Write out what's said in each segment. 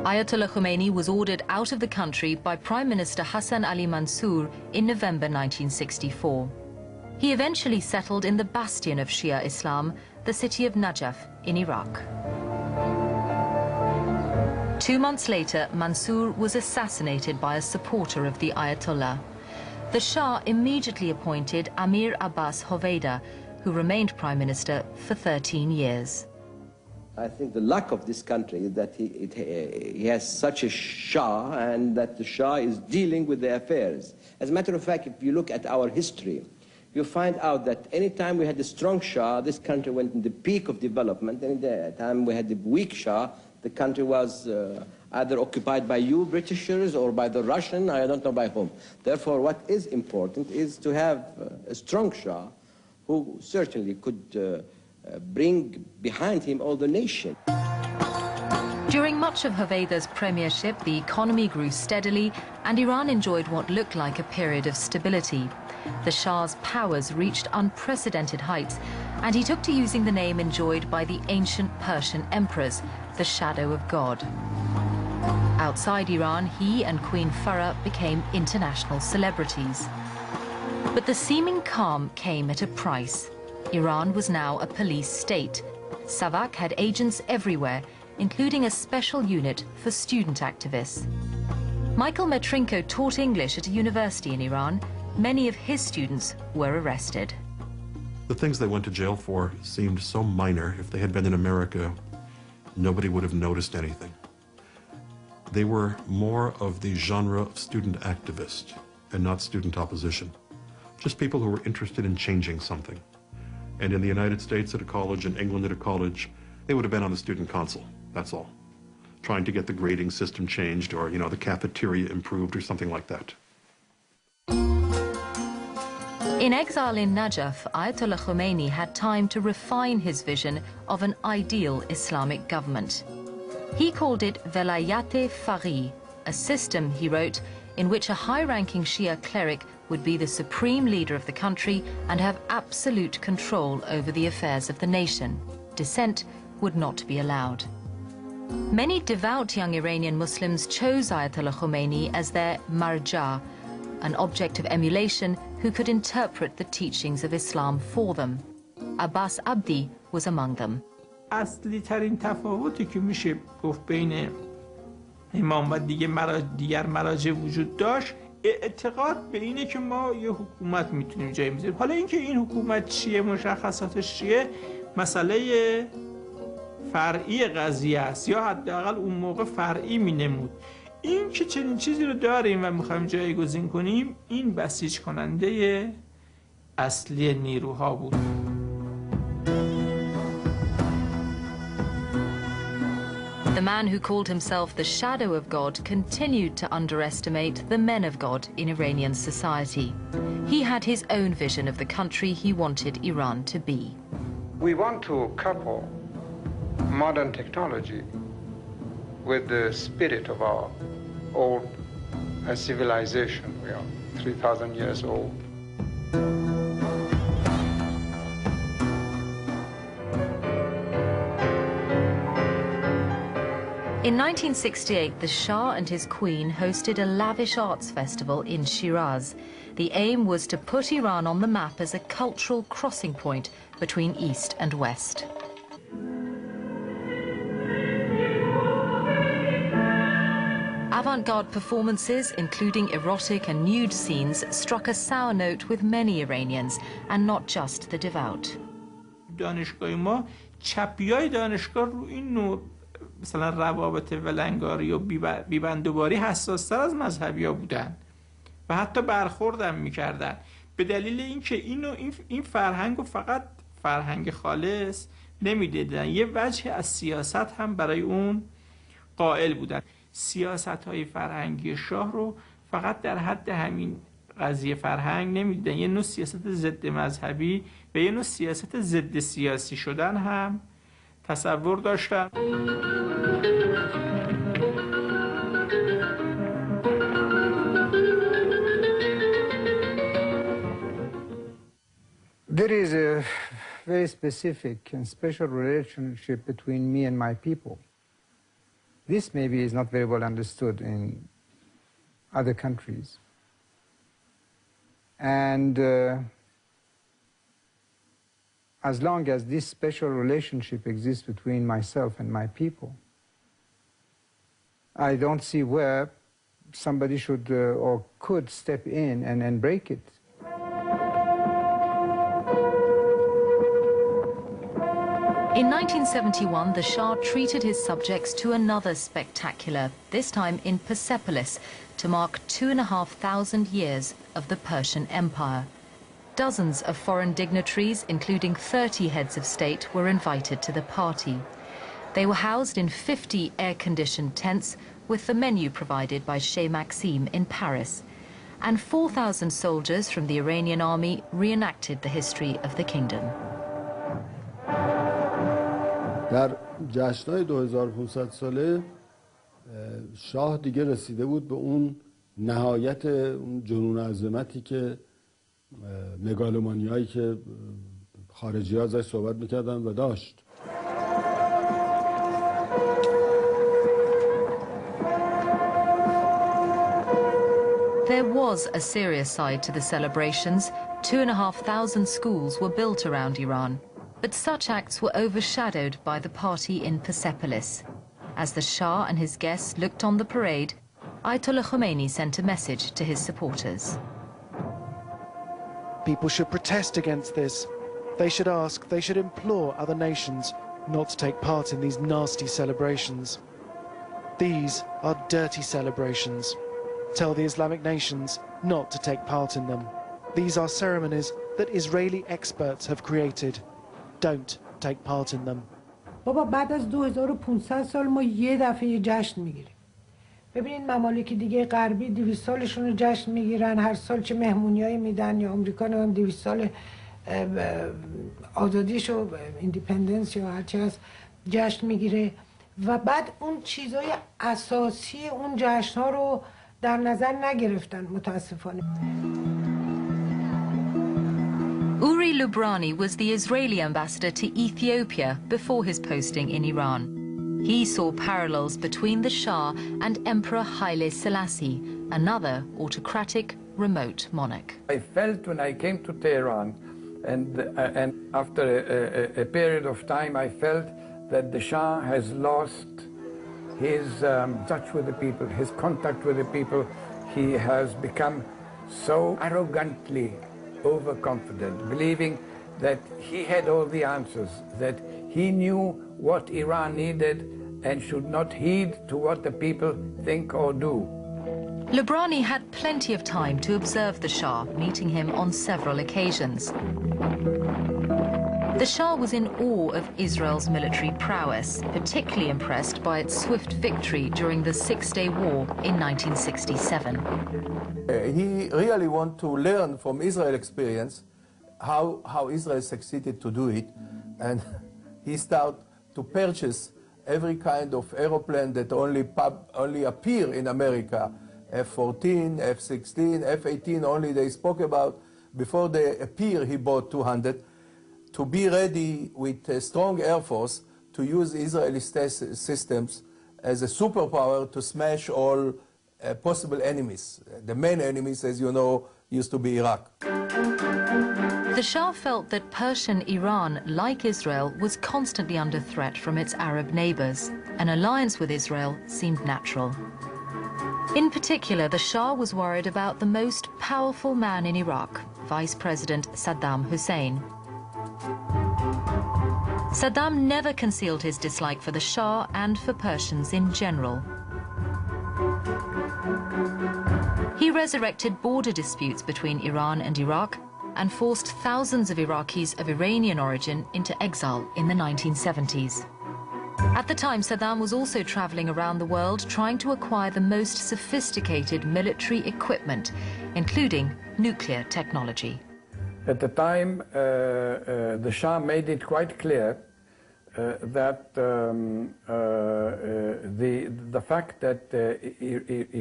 Ayatollah Khomeini was ordered out of the country by Prime Minister Hassan Ali Mansour in November 1964. He eventually settled in the bastion of Shia Islam, the city of Najaf in Iraq. 2 months later, Mansour was assassinated by a supporter of the Ayatollah. The Shah immediately appointed Amir Abbas Hoveyda, who remained Prime Minister for 13 years. I think the luck of this country is that he has such a Shah, and that the Shah is dealing with the affairs. As a matter of fact, if you look at our history, you find out that any time we had a strong Shah, this country went in the peak of development. Any time we had the weak Shah, the country was either occupied by you Britishers or by the Russian, I don't know by whom. Therefore, what is important is to have a strong Shah who certainly could bring behind him all the nation. During much of Hoveyda's premiership, the economy grew steadily and Iran enjoyed what looked like a period of stability. The Shah's powers reached unprecedented heights, and he took to using the name enjoyed by the ancient Persian emperors, the shadow of God. Outside Iran, he and Queen Farah became international celebrities. But the seeming calm came at a price. Iran was now a police state. Savak had agents everywhere, including a special unit for student activists. Michael Metrinko taught English at a university in Iran. Many of his students were arrested. The things they went to jail for seemed so minor. If they had been in America, nobody would have noticed anything. They were more of the genre of student activist and not student opposition. Just people who were interested in changing something. And in the United States at a college, in England at a college, they would have been on the student council, that's all. Trying to get the grading system changed or, the cafeteria improved or something like that. In exile in Najaf, Ayatollah Khomeini had time to refine his vision of an ideal Islamic government. He called it Velayat-e Faqih, a system, he wrote, in which a high-ranking Shia cleric would be the supreme leader of the country and have absolute control over the affairs of the nation. Dissent would not be allowed. Many devout young Iranian Muslims chose Ayatollah Khomeini as their marja, an object of emulation who could interpret the teachings of Islam for them. Abbas Abdi was among them. اصلی ترین تفاوتی که میشه گفت بین امام و دیگر مراجع وجود داشت اعتقاد به اینه که ما یه حکومت میتونیم جای بذاریم. حالا اینکه این حکومت چیه، مشخصاتش چیه، مسئله فرعی قضیه است یا حداقل اون موقع فرعی مینمود. این که چنین چیزی رو داریم و میخوایم جایگزین کنیم، این بسیج کننده اصلی نیروها بود. The man who called himself the shadow of God continued to underestimate the men of God in Iranian society. He had his own vision of the country he wanted Iran to be. We want to couple modern technology with the spirit of our old civilization. We are 3,000 years old. In 1968, the Shah and his queen hosted a lavish arts festival in Shiraz. The aim was to put Iran on the map as a cultural crossing point between East and West. Avant-garde performances, including erotic and nude scenes, struck a sour note with many Iranians, and not just the devout. دانشگاه ما چپیای دانشگاه رو این نوع مثلا روابط ولنگاری و بیبندوباری حساستر از مذهبی ها بودن و حتی برخوردم میکردن به دلیل اینکه این فرهنگ رو فقط فرهنگ خالص نمیدیدن، یه وجه از سیاست هم برای اون قائل بودن. سیاست های فرهنگی شاه رو فقط در حد همین قضیه فرهنگ نمیدیدن، یه نوع سیاست ضد مذهبی و یه نوع سیاست ضد سیاسی شدن هم تصور داشتن. There is a very specific and special relationship between me and my people. This maybe is not very well understood in other countries. And as long as this special relationship exists between myself and my people, I don't see where somebody should or could step in and break it. In 1971, the Shah treated his subjects to another spectacular, this time in Persepolis, to mark 2,500 years of the Persian Empire. Dozens of foreign dignitaries, including 30 heads of state, were invited to the party. They were housed in 50 air-conditioned tents with the menu provided by Shah Maxim in Paris. And 4,000 soldiers from the Iranian army reenacted the history of the kingdom. در جشن‌های 2500 ساله شاه دیگه رسیده بود به اون نهایت اون جنون عظمتی که مگالومانیایی که خارجی‌ها ازش صحبت می‌کردن و داشت. There was a serious side to the celebrations. 2,500 schools were built around Iran. But such acts were overshadowed by the party in Persepolis. As the Shah and his guests looked on the parade, Ayatollah Khomeinis sent a message to his supporters. People should protest against this. They should ask, they should implore other nations not to take part in these nasty celebrations. These are dirty celebrations. Tell the Islamic nations not to take part in them. These are ceremonies that Israeli experts have created. Don't take part in them. بابا بعد از 2500 سال ما یه دفعه جشن میگیریم. ببینید ممالک دیگه غربی 200 سالشون رو جشن میگیرن، هر سال چه مهمونیایی میدن، یا آمریکا هم 200 سال آزادیش و ایندیپندنس یا هرچی هست جشن میگیره و بعد اون چیزای اساسی اون جشن ها رو در نظر نگرفتن متاسفانه. Uri Lubrani was the Israeli ambassador to Ethiopia before his posting in Iran. He saw parallels between the Shah and Emperor Haile Selassie, another autocratic, remote monarch. I felt when I came to Tehran, and after a period of time, I felt that the Shah has lost his touch with the people, his contact with the people. He has become so arrogantly overconfident, believing that he had all the answers, that he knew what Iran needed and should not heed to what the people think or do. Lubrani had plenty of time to observe the Shah, meeting him on several occasions. The Shah was in awe of Israel's military prowess, particularly impressed by its swift victory during the Six-Day War in 1967. He really wanted to learn from Israel's experience how Israel succeeded to do it, and he started to purchase every kind of aeroplane that only appear in America. F-14, F-16, F-18 only they spoke about. Before they appear, he bought 200 to be ready with a strong air force to use Israeli systems as a superpower to smash all possible enemies. The main enemies, as you know, used to be Iraq. The Shah felt that Persian Iran, like Israel, was constantly under threat from its Arab neighbors. An alliance with Israel seemed natural. In particular, the Shah was worried about the most powerful man in Iraq, Vice President Saddam Hussein. Saddam never concealed his dislike for the Shah and for Persians in general. He resurrected border disputes between Iran and Iraq and forced thousands of Iraqis of Iranian origin into exile in the 1970s. At the time, Saddam was also traveling around the world trying to acquire the most sophisticated military equipment, including nuclear technology. At the time, the Shah made it quite clear that the fact that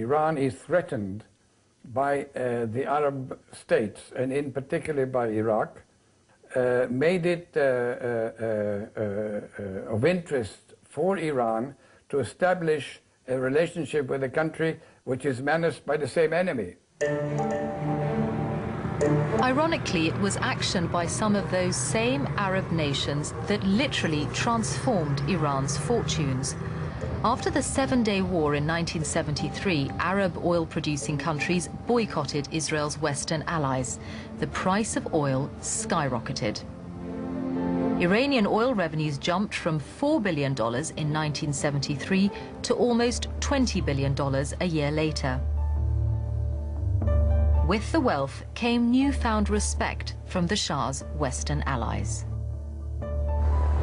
Iran is threatened by the Arab states, and in particular by Iraq, made it of interest for Iran to establish a relationship with a country which is menaced by the same enemy. Ironically, it was action by some of those same Arab nations that literally transformed Iran's fortunes. After the Seven-Day War in 1973, Arab oil-producing countries boycotted Israel's Western allies. The price of oil skyrocketed. Iranian oil revenues jumped from $4 billion in 1973 to almost $20 billion a year later. With the wealth came newfound respect from the Shah's Western allies.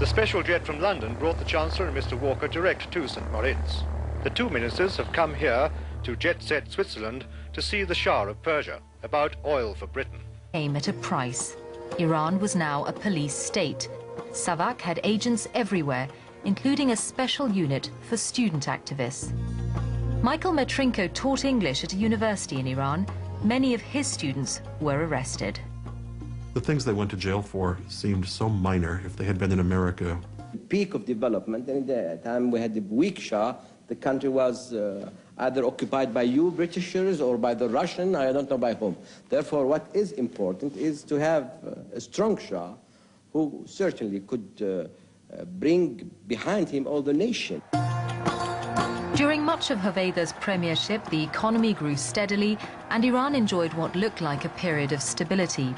The special jet from London brought the Chancellor and Mr. Walker direct to St. Moritz. The two ministers have come here to jet-set Switzerland to see the Shah of Persia about oil for Britain. Came at a price. Iran was now a police state. Savak had agents everywhere, including a special unit for student activists. Michael Metrinko taught English at a university in Iran. Many of his students were arrested. The things they went to jail for seemed so minor if they had been in America. The peak of development, and at the time we had the weak Shah, the country was either occupied by you Britishers or by the Russian, I don't know by whom. Therefore, what is important is to have a strong Shah who certainly could bring behind him all the nation. During much of Hoveyda's premiership, the economy grew steadily and Iran enjoyed what looked like a period of stability.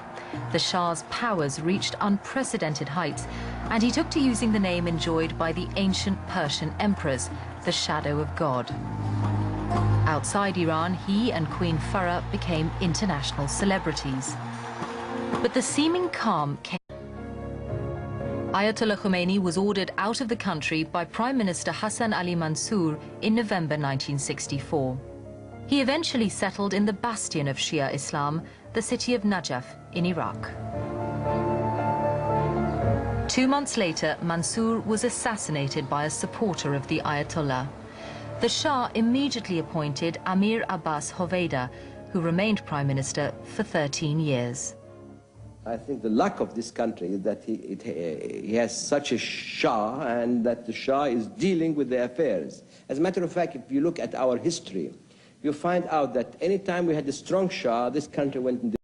The Shah's powers reached unprecedented heights, and he took to using the name enjoyed by the ancient Persian emperors, the shadow of God. Outside Iran, he and Queen Farah became international celebrities. But the seeming calm came. Ayatollah Khomeini was ordered out of the country by Prime Minister Hassan Ali Mansour in November 1964. He eventually settled in the bastion of Shia Islam, the city of Najaf in Iraq. 2 months later, Mansour was assassinated by a supporter of the Ayatollah. The Shah immediately appointed Amir Abbas Hoveyda, who remained Prime Minister for 13 years. I think the luck of this country is that he has such a Shah, and that the Shah is dealing with the affairs. As a matter of fact, if you look at our history, you find out that any time we had a strong Shah, this country went in